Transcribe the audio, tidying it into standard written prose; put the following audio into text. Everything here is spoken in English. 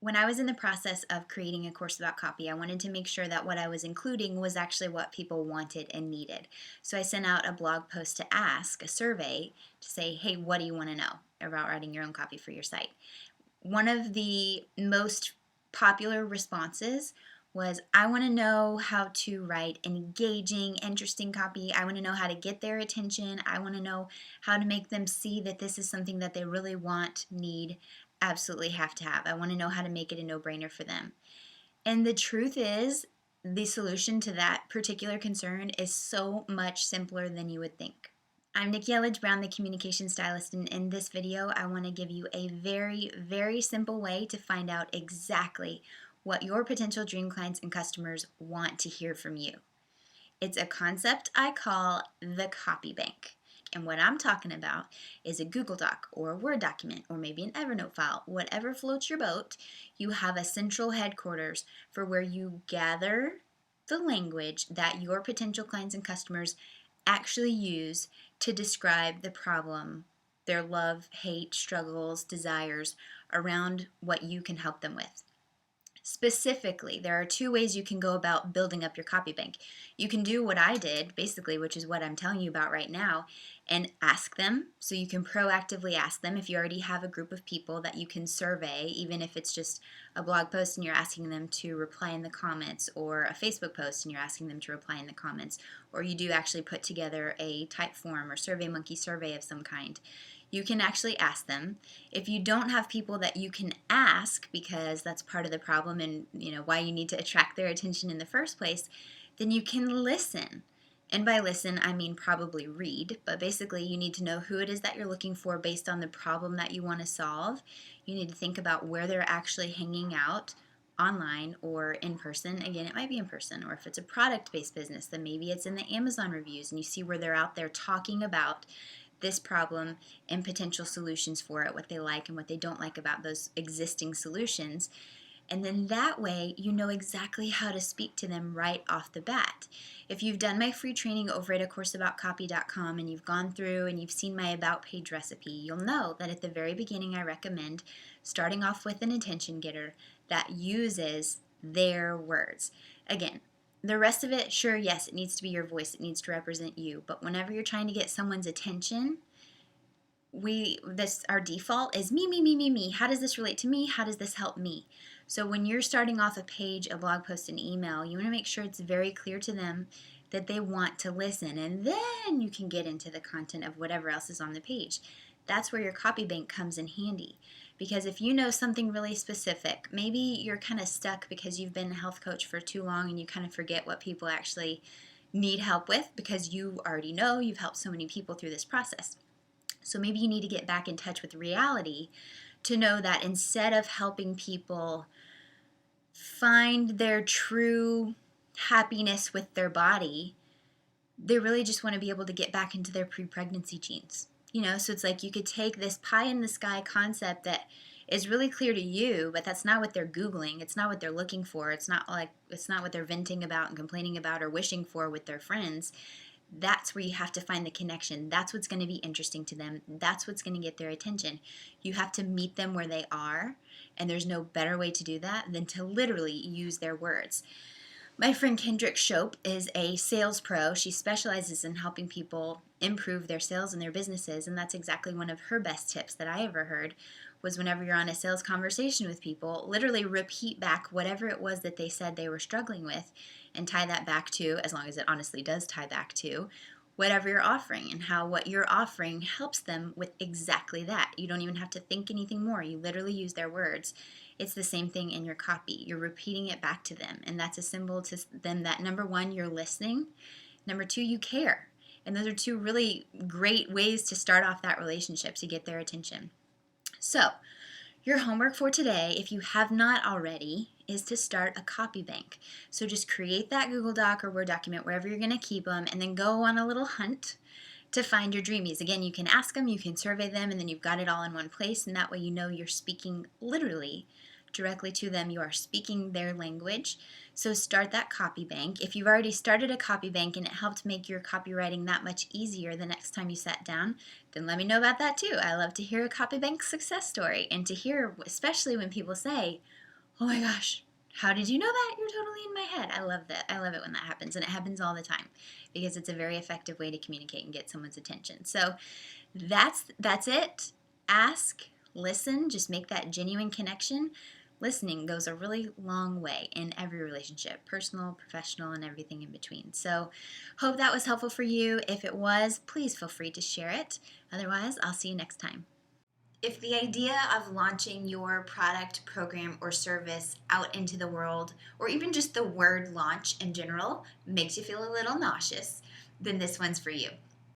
When I was in the process of creating a course about copy, I wanted to make sure that what I was including was actually what people wanted and needed. So I sent out a blog post to ask, a survey, to say, hey, what do you want to know about writing your own copy for your site? One of the most popular responses was, I want to know how to write engaging, interesting copy. I want to know how to get their attention. I want to know how to make them see that this is something that they really want, need, absolutely have to have. I want to know how to make it a no-brainer for them. And the truth is, the solution to that particular concern is so much simpler than you would think. I'm Nikki Elledge Brown, the communication stylist, and in this video I want to give you a very, very simple way to find out exactly what your potential dream clients and customers want to hear from you. It's a concept I call the copy bank. And what I'm talking about is a Google Doc or a Word document or maybe an Evernote file, whatever floats your boat. You have a central headquarters for where you gather the language that your potential clients and customers actually use to describe the problem, their love, hate, struggles, desires around what you can help them with. Specifically, there are two ways you can go about building up your copy bank. You can do what I did, basically, which is what I'm telling you about right now, and ask them. So you can proactively ask them if you already have a group of people that you can survey, even if it's just a blog post and you're asking them to reply in the comments, or a Facebook post and you're asking them to reply in the comments, or you do actually put together a type form or SurveyMonkey survey of some kind. You can actually ask them. If you don't have people that you can ask, because that's part of the problem and why you need to attract their attention in the first place, then you can listen. And by listen, I mean probably read, but basically you need to know who it is that you're looking for based on the problem that you want to solve. You need to think about where they're actually hanging out, online or in person. Again, it might be in person, or if it's a product-based business, then maybe it's in the Amazon reviews and you see where they're out there talking about this problem and potential solutions for it, what they like and what they don't like about those existing solutions. And then that way you know exactly how to speak to them right off the bat. If you've done my free training over at acourseboutcopy.com and you've gone through and you've seen my about page recipe, you'll know that at the very beginning I recommend starting off with an attention getter that uses their words. Again, the rest of it, sure, yes, it needs to be your voice, it needs to represent you, but whenever you're trying to get someone's attention, our default is me, me, me, me, me. How does this relate to me? How does this help me? So when you're starting off a page, a blog post, an email, you want to make sure it's very clear to them that they want to listen, and then you can get into the content of whatever else is on the page. That's where your copy bank comes in handy. Because if you know something really specific, maybe you're kind of stuck because you've been a health coach for too long and you kind of forget what people actually need help with because you already know you've helped so many people through this process. So maybe you need to get back in touch with reality to know that instead of helping people find their true happiness with their body, they really just want to be able to get back into their pre-pregnancy genes. So it's like you could take this pie in the sky concept that is really clear to you, but that's not what they're Googling. It's not what they're looking for. It's not what they're venting about and complaining about or wishing for with their friends. That's where you have to find the connection. That's what's going to be interesting to them. That's what's going to get their attention. You have to meet them where they are, and there's no better way to do that than to literally use their words. My friend Kendrick Shope is a sales pro. She specializes in helping people improve their sales and their businesses, and that's exactly one of her best tips that I ever heard was whenever you're on a sales conversation with people, literally repeat back whatever it was that they said they were struggling with and tie that back to, as long as it honestly does tie back to, whatever you're offering and how what you're offering helps them with exactly that. You don't even have to think anything more. You literally use their words. It's the same thing in your copy. You're repeating it back to them, and that's a symbol to them that, number one, you're listening. Number two, you care. And those are two really great ways to start off that relationship to get their attention. So, your homework for today, if you have not already, is to start a copy bank. So just create that Google Doc or Word document, wherever you're going to keep them, and then go on a little hunt to find your dreamies. Again, you can ask them, you can survey them, and then you've got it all in one place, and that way you know you're speaking literally directly to them. You are speaking their language. So start that copy bank. If you've already started a copy bank and it helped make your copywriting that much easier the next time you sat down, then let me know about that too. I love to hear a copy bank success story and to hear, especially when people say, oh my gosh, how did you know that? You're totally in my head. I love that. I love it when that happens. And it happens all the time because it's a very effective way to communicate and get someone's attention. So that's it. Ask, listen, just make that genuine connection. Listening goes a really long way in every relationship, personal, professional, and everything in between. So, hope that was helpful for you. If it was, please feel free to share it. Otherwise, I'll see you next time. If the idea of launching your product, program, or service out into the world, or even just the word launch in general, makes you feel a little nauseous, then this one's for you.